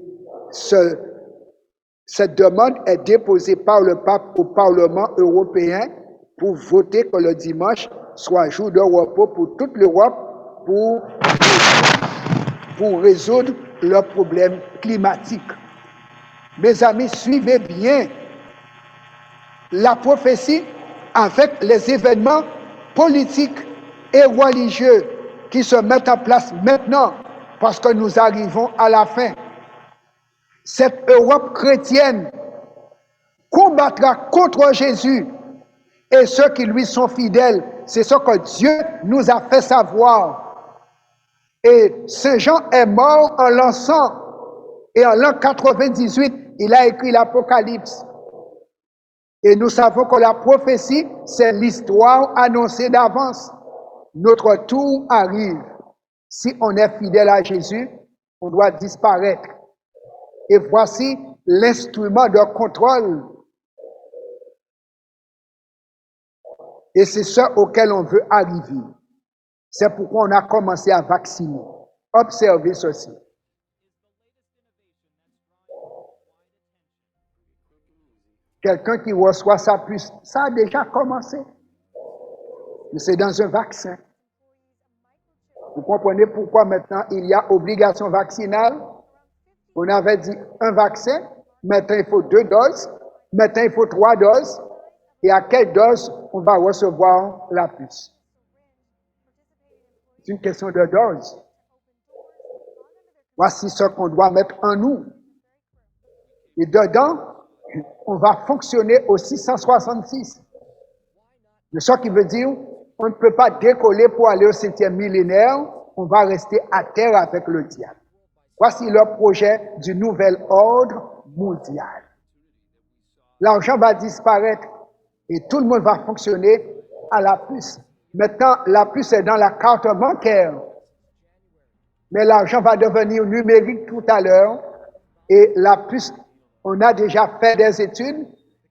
cette demande est déposée par le pape au Parlement européen pour voter que le dimanche soit jour de repos pour toute l'Europe pour résoudre le problème climatique. Mes amis, suivez bien la prophétie avec les événements politiques et religieux qui se mettent en place maintenant parce que nous arrivons à la fin. Cette Europe chrétienne combattra contre Jésus et ceux qui lui sont fidèles. C'est ce que Dieu nous a fait savoir. Et Saint Jean est mort en l'an 100 et en l'an 98, il a écrit l'Apocalypse. Et nous savons que la prophétie, c'est l'histoire annoncée d'avance. Notre tour arrive. Si on est fidèle à Jésus, on doit disparaître. Et voici l'instrument de contrôle. Et c'est ce auquel on veut arriver. C'est pourquoi on a commencé à vacciner. Observez ceci. Quelqu'un qui reçoit sa puce, ça a déjà commencé. Mais c'est dans un vaccin. Vous comprenez pourquoi maintenant il y a obligation vaccinale? On avait dit un vaccin, maintenant il faut 2 doses, maintenant il faut 3 doses. Et à quelle dose on va recevoir la puce? C'est une question de dose. Voici ce qu'on doit mettre en nous. Et dedans, on va fonctionner au 666. De ce qui veut dire, on ne peut pas décoller pour aller au 7e millénaire, on va rester à terre avec le diable. Voici le projet du nouvel ordre mondial. L'argent va disparaître et tout le monde va fonctionner à la puce. Maintenant, la puce est dans la carte bancaire. Mais l'argent va devenir numérique tout à l'heure. Et la puce, on a déjà fait des études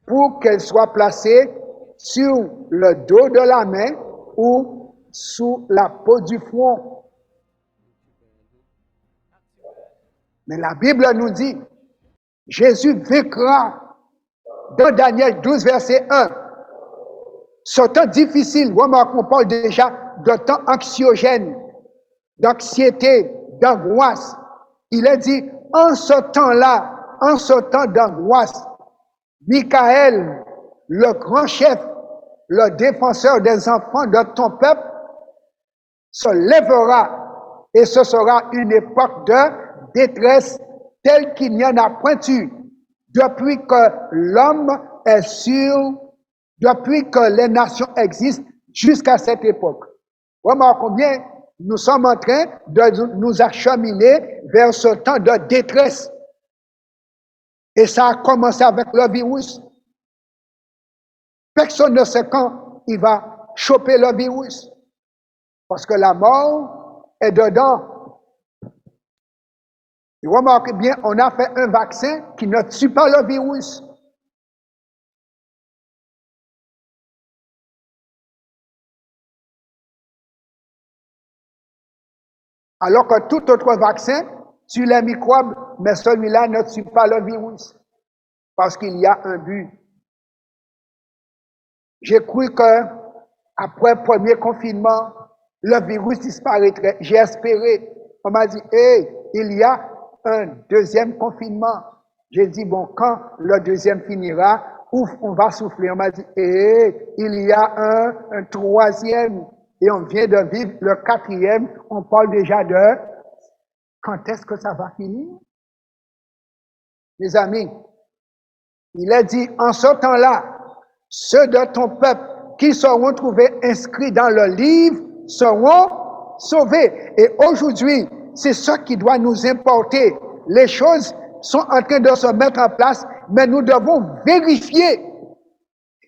pour qu'elle soit placée sur le dos de la main ou sous la peau du front. Mais la Bible nous dit, Jésus vaincra dans Daniel 12, verset 1. Ce temps difficile, remarquons, on parle déjà de temps anxiogène, d'anxiété, d'angoisse. Il est dit, en ce temps-là, en ce temps d'angoisse, Michael, le grand chef, le défenseur des enfants de ton peuple, se lèvera et ce sera une époque de détresse telle qu'il n'y en a point eu depuis que l'homme est sur, depuis que les nations existent jusqu'à cette époque. Remarquons bien, nous sommes en train de nous acheminer vers ce temps de détresse. Et ça a commencé avec le virus. Personne ne sait quand il va choper le virus. Parce que la mort est dedans. Et remarquez bien, on a fait un vaccin qui ne tue pas le virus. Alors que tout autre vaccin tue les microbes, mais celui-là ne tue pas le virus. Parce qu'il y a un but. J'ai cru que après le premier confinement, le virus disparaîtrait. J'ai espéré. On m'a dit, hey, il y a un deuxième confinement. J'ai dit, bon, quand le deuxième finira, ouf, on va souffler. On m'a dit, hey, il y a un troisième. Et on vient de vivre le quatrième. On parle déjà de quand est-ce que ça va finir? Mes amis, il est dit, en ce temps-là, ceux de ton peuple qui seront trouvés inscrits dans le livre seront sauvés. Et aujourd'hui, c'est ça qui doit nous importer. Les choses sont en train de se mettre en place, mais nous devons vérifier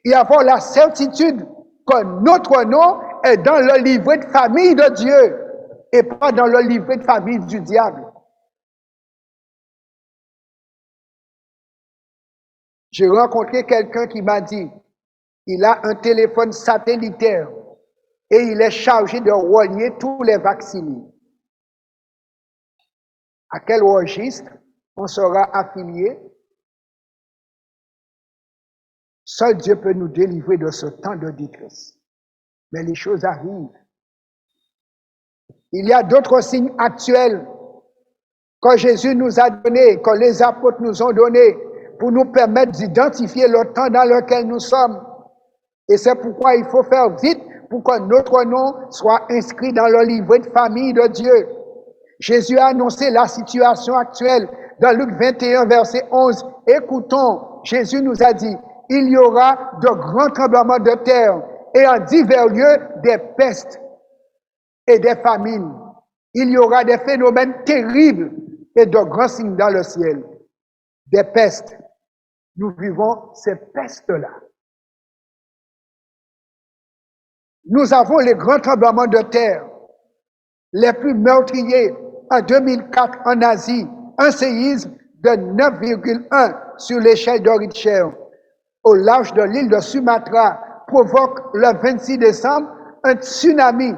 et avoir la certitude que notre nom est dans le livret de famille de Dieu et pas dans le livret de famille du diable. J'ai rencontré quelqu'un qui m'a dit, il a un téléphone satellitaire et il est chargé de relier tous les vaccinés. À quel registre on sera affilié? Seul Dieu peut nous délivrer de ce temps de détresse. Mais les choses arrivent. Il y a d'autres signes actuels que Jésus nous a donnés, que les apôtres nous ont donnés, pour nous permettre d'identifier le temps dans lequel nous sommes. Et c'est pourquoi il faut faire vite pour que notre nom soit inscrit dans le livret de famille de Dieu. Jésus a annoncé la situation actuelle dans Luc 21, verset 11. Écoutons, Jésus nous a dit, il y aura de grands tremblements de terre et en divers lieux des pestes et des famines. Il y aura des phénomènes terribles et de grands signes dans le ciel. Des pestes. Nous vivons ces pestes-là. Nous avons les grands tremblements de terre, les plus meurtriers en 2004 en Asie, un séisme de 9,1 sur l'échelle de Richter au large de l'île de Sumatra provoque le 26 décembre un tsunami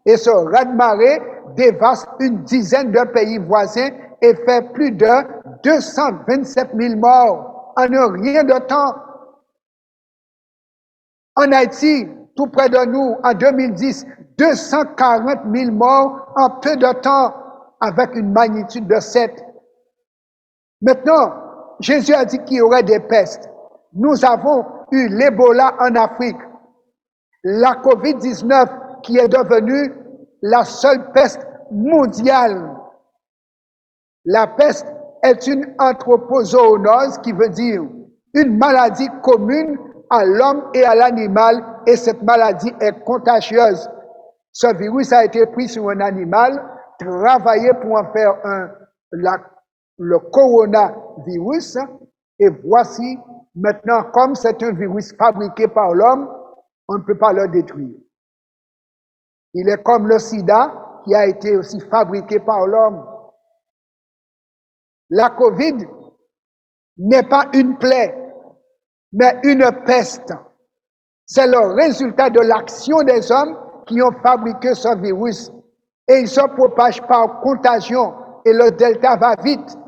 et ce raz-de-marée dévaste une dizaine de pays voisins et fait plus de 227 000 morts en un rien de temps. En Haïti, tout près de nous, en 2010, 240 000 morts en peu de temps, avec une magnitude de 7. Maintenant, Jésus a dit qu'il y aurait des pestes. Nous avons eu l'Ebola en Afrique, la COVID-19 qui est devenue la seule peste mondiale. La peste est une anthropozoonose qui veut dire une maladie commune à l'homme et à l'animal, et cette maladie est contagieuse. Ce virus a été pris sur un animal, travaillé pour en faire le coronavirus, et voici maintenant, comme c'est un virus fabriqué par l'homme, on ne peut pas le détruire. Il est comme le sida qui a été aussi fabriqué par l'homme. La COVID n'est pas une plaie, mais une peste. C'est le résultat de l'action des hommes qui ont fabriqué ce virus. Et il se propage par contagion et le delta va vite.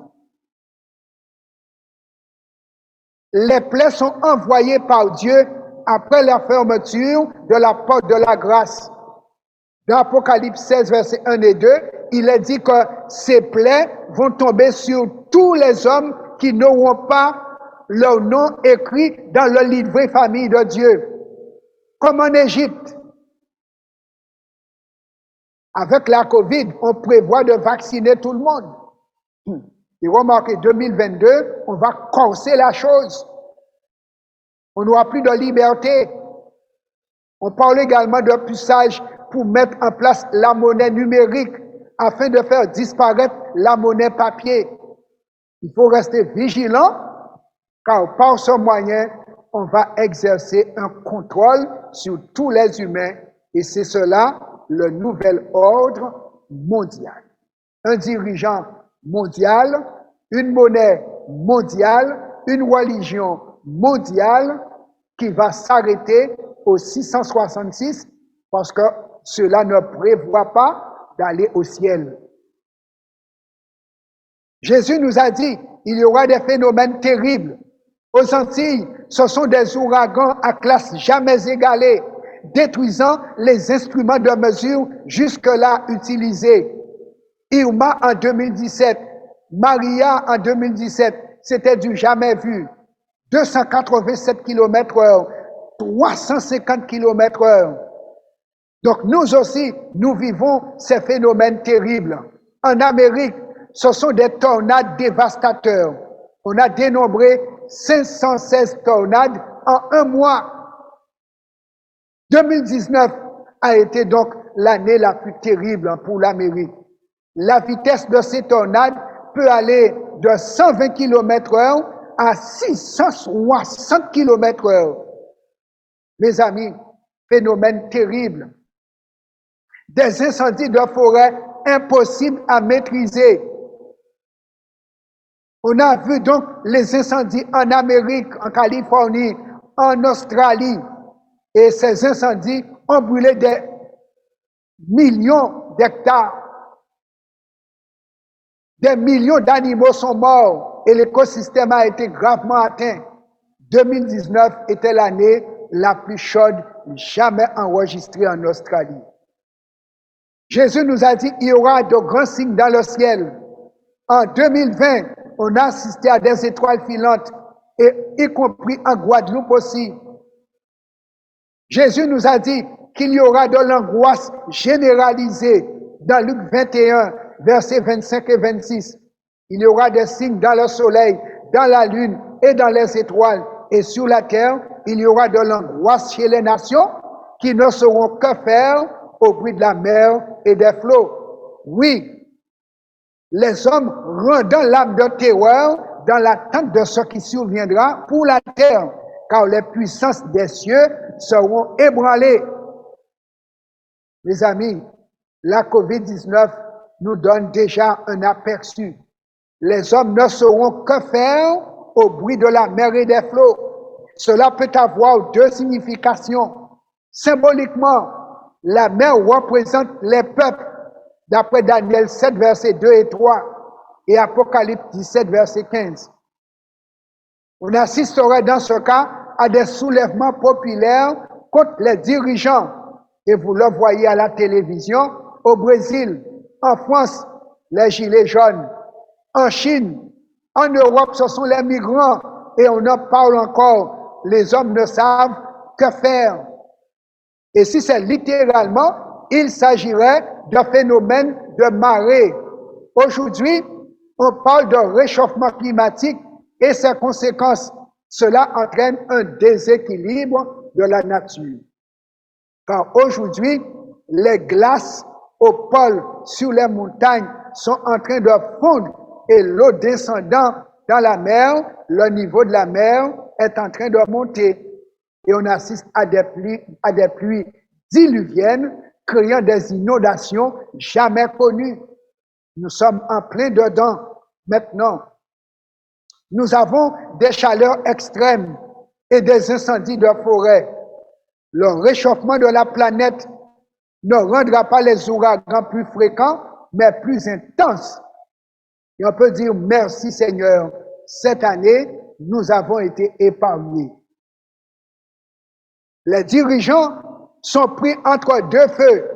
Les plaies sont envoyées par Dieu après la fermeture de la porte de la grâce. Dans Apocalypse 16, versets 1 et 2, il est dit que ces plaies vont tomber sur tous les hommes qui n'auront pas leur nom écrit dans le livret famille de Dieu. Comme en Égypte. Avec la COVID, on prévoit de vacciner tout le monde. Et remarquez, 2022, on va corser la chose. On n'aura plus de liberté. On parle également de puçage pour mettre en place la monnaie numérique afin de faire disparaître la monnaie papier. Il faut rester vigilant car par ce moyen, on va exercer un contrôle sur tous les humains et c'est cela le nouvel ordre mondial. Un dirigeant mondial, une monnaie mondiale, une religion mondiale qui va s'arrêter au 666 parce que cela ne prévoit pas d'aller au ciel. Jésus nous a dit, il y aura des phénomènes terribles. Aux Antilles, ce sont des ouragans à classe jamais égalée, détruisant les instruments de mesure jusque-là utilisés. Irma en 2017, Maria en 2017, c'était du jamais vu. 287 km/h, 350 km/h. Donc nous aussi, nous vivons ces phénomènes terribles. En Amérique, ce sont des tornades dévastateurs. On a dénombré 516 tornades en un mois. 2019 a été donc l'année la plus terrible pour l'Amérique. La vitesse de ces tornades peut aller de 120 km/h à 660 km/h. Mes amis, phénomène terrible. Des incendies de forêt impossibles à maîtriser. On a vu donc les incendies en Amérique, en Californie, en Australie. Et ces incendies ont brûlé des millions d'hectares. Des millions d'animaux sont morts et l'écosystème a été gravement atteint. 2019 était l'année la plus chaude jamais enregistrée en Australie. Jésus nous a dit qu'il y aura de grands signes dans le ciel. En 2020, on a assisté à des étoiles filantes, et y compris en Guadeloupe aussi. Jésus nous a dit qu'il y aura de l'angoisse généralisée. Dans Luc 21, versets 25 et 26, il y aura des signes dans le soleil, dans la lune et dans les étoiles. Et sur la terre, il y aura de l'angoisse chez les nations qui ne sauront que faire au bruit de la mer et des flots. Oui, les hommes rendant l'âme de terreur dans l'attente de ce qui surviendra pour la terre, car les puissances des cieux seront ébranlées. Mes amis, la COVID-19 nous donne déjà un aperçu. Les hommes ne sauront que faire au bruit de la mer et des flots. Cela peut avoir deux significations. Symboliquement, la mer représente les peuples, d'après Daniel 7, versets 2 et 3, et Apocalypse 17, verset 15. On assisterait dans ce cas à des soulèvements populaires contre les dirigeants. Et vous le voyez à la télévision, au Brésil, en France, les gilets jaunes, en Chine, en Europe, ce sont les migrants, et on en parle encore. Les hommes ne savent que faire. Et si c'est littéralement, il s'agirait d'un phénomène de marée. Aujourd'hui, on parle de réchauffement climatique et ses conséquences. Cela entraîne un déséquilibre de la nature. Car aujourd'hui, les glaces au pôle sur les montagnes sont en train de fondre et l'eau descendant dans la mer, le niveau de la mer est en train de monter. Et on assiste à des pluies diluviennes créant des inondations jamais connues. Nous sommes en plein dedans maintenant. Nous avons des chaleurs extrêmes et des incendies de forêt. Le réchauffement de la planète ne rendra pas les ouragans plus fréquents, mais plus intenses. Et on peut dire merci Seigneur, cette année, nous avons été épargnés. Les dirigeants sont pris entre deux feux.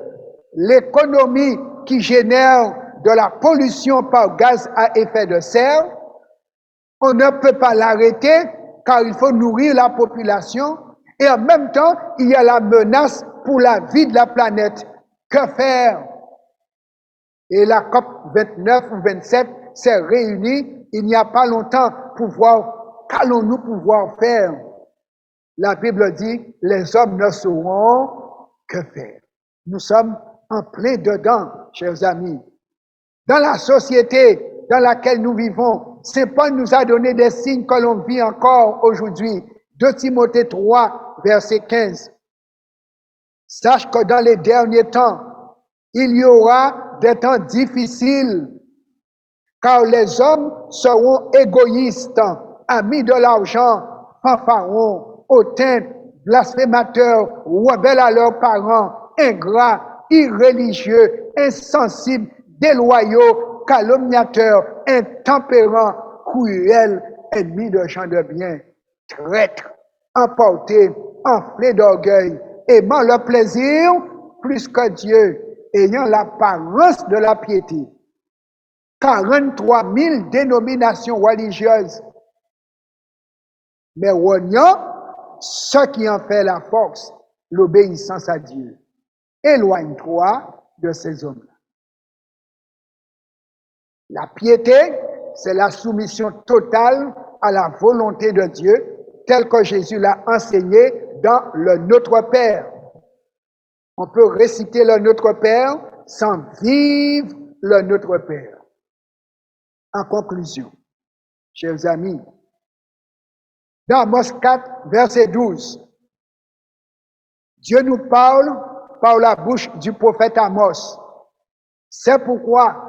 L'économie qui génère de la pollution par gaz à effet de serre, on ne peut pas l'arrêter car il faut nourrir la population et en même temps, il y a la menace pour la vie de la planète. Que faire? Et la COP 29 ou 27 s'est réunie il n'y a pas longtemps pour voir qu'allons-nous pouvoir faire. La Bible dit, les hommes ne sauront que faire. Nous sommes en plein dedans, chers amis. Dans la société dans laquelle nous vivons, Saint Paul nous a donné des signes que l'on vit encore aujourd'hui. 2 Timothée 3, verset 15. Sache que dans les derniers temps, il y aura des temps difficiles, car les hommes seront égoïstes, amis de l'argent, fanfarons, hautains, blasphémateurs, rebelles à leurs parents, ingrats, irréligieux, insensibles, déloyaux, calomniateurs, intempérants, cruels, ennemis de gens de bien, traîtres, emportés, enflés d'orgueil, aimant le plaisir plus que Dieu, ayant l'apparence de la piété. 43 000 dénominations religieuses, mais reniant ce qui en fait la force, l'obéissance à Dieu. Éloigne-toi de ces hommes-là. La piété, c'est la soumission totale à la volonté de Dieu, telle que Jésus l'a enseigné dans le Notre Père. On peut réciter le Notre Père sans vivre le Notre Père. En conclusion, chers amis, dans Amos 4, verset 12, Dieu nous parle par la bouche du prophète Amos. C'est pourquoi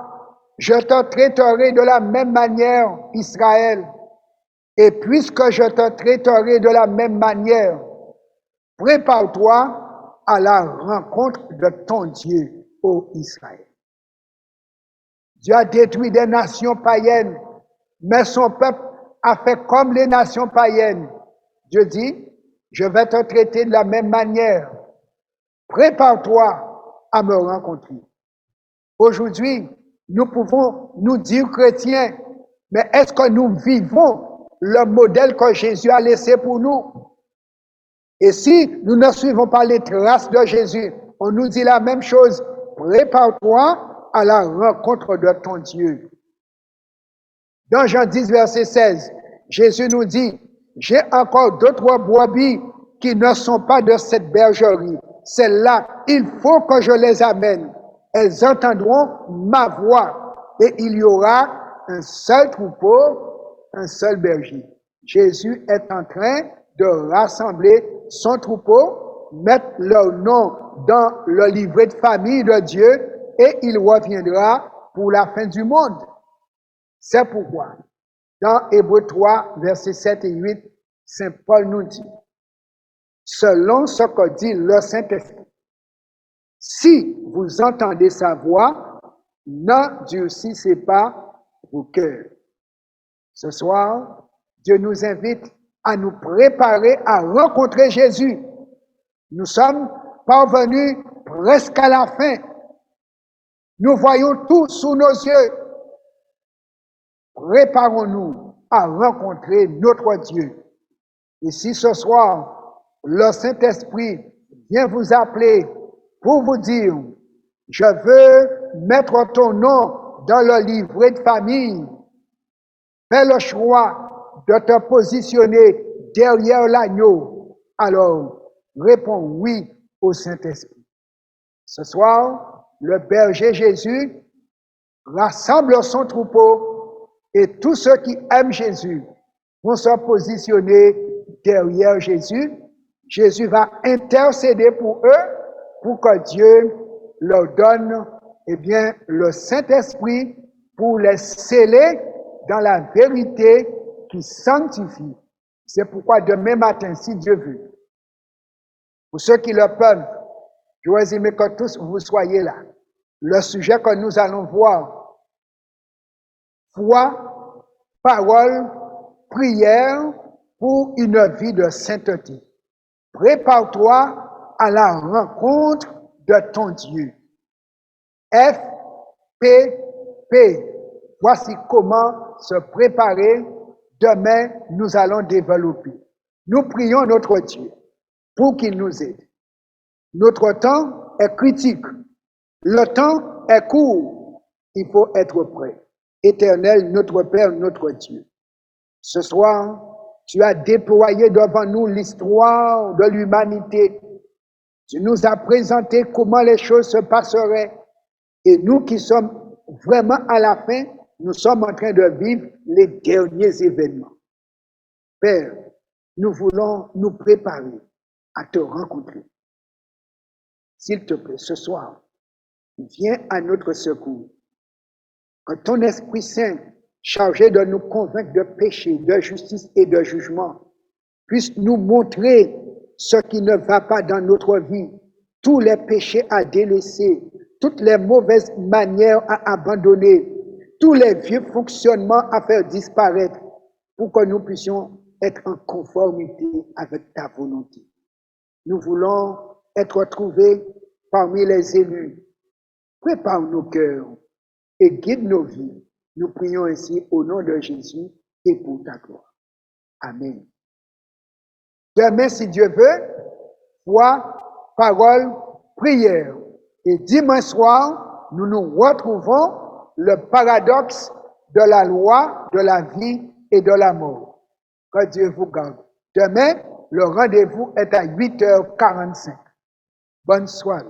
je te traiterai de la même manière, Israël, et puisque je te traiterai de la même manière, prépare-toi à la rencontre de ton Dieu, ô Israël. Dieu a détruit des nations païennes, mais son peuple a fait comme les nations païennes. Dieu dit, je vais te traiter de la même manière. Prépare-toi à me rencontrer. Aujourd'hui, nous pouvons nous dire chrétiens, mais est-ce que nous vivons le modèle que Jésus a laissé pour nous? Et si nous ne suivons pas les traces de Jésus, on nous dit la même chose, prépare-toi à la rencontre de ton Dieu. Dans Jean 10, verset 16, Jésus nous dit, j'ai encore d'autres brebis qui ne sont pas de cette bergerie. Celles-là, il faut que je les amène. Elles entendront ma voix et il y aura un seul troupeau, un seul berger. Jésus est en train de rassembler son troupeau, mettre leur nom dans le livret de famille de Dieu et il reviendra pour la fin du monde. C'est pourquoi, dans Hébreux 3, versets 7 et 8, Saint Paul nous dit, selon ce que dit le Saint-Esprit, si vous entendez sa voix, n'endurcissez pas vos cœurs. Ce soir, Dieu nous invite à nous préparer à rencontrer Jésus. Nous sommes parvenus presque à la fin. Nous voyons tout sous nos yeux. Préparons-nous à rencontrer notre Dieu. Et si ce soir, le Saint-Esprit vient vous appeler pour vous dire, je veux mettre ton nom dans le livret de famille, fais le choix de te positionner derrière l'agneau, alors réponds oui au Saint-Esprit. Ce soir, le berger Jésus rassemble son troupeau et tous ceux qui aiment Jésus vont se positionner derrière Jésus. Jésus va intercéder pour eux pour que Dieu leur donne le Saint-Esprit pour les sceller dans la vérité qui sanctifie. C'est pourquoi demain matin, si Dieu veut, pour ceux qui le peuvent, j'aurais aimé que tous vous soyez là. Le sujet que nous allons voir, foi, parole, prière pour une vie de sainteté. Prépare-toi à la rencontre de ton Dieu. FPP. Voici comment se préparer. Demain, nous allons développer. Nous prions notre Dieu pour qu'il nous aide. Notre temps est critique. Le temps est court. il faut être prêt. Éternel, notre Père, notre Dieu, ce soir, tu as déployé devant nous l'histoire de l'humanité. Tu nous as présenté comment les choses se passeraient. Et nous qui sommes vraiment à la fin, nous sommes en train de vivre les derniers événements. Père, nous voulons nous préparer à te rencontrer. S'il te plaît, ce soir, viens à notre secours. Que ton Esprit Saint, chargé de nous convaincre de péché, de justice et de jugement, puisse nous montrer ce qui ne va pas dans notre vie, tous les péchés à délaisser, toutes les mauvaises manières à abandonner, tous les vieux fonctionnements à faire disparaître, pour que nous puissions être en conformité avec ta volonté. Nous voulons être trouvés parmi les élus. Prépare nos cœurs et guide nos vies. Nous prions ainsi au nom de Jésus et pour ta gloire. Amen. Demain, si Dieu veut, foi, parole, prière. Et dimanche soir, nous nous retrouvons le paradoxe de la loi, de la vie et de la mort. Que Dieu vous garde. Demain, le rendez-vous est à 8h45. Bonne soirée.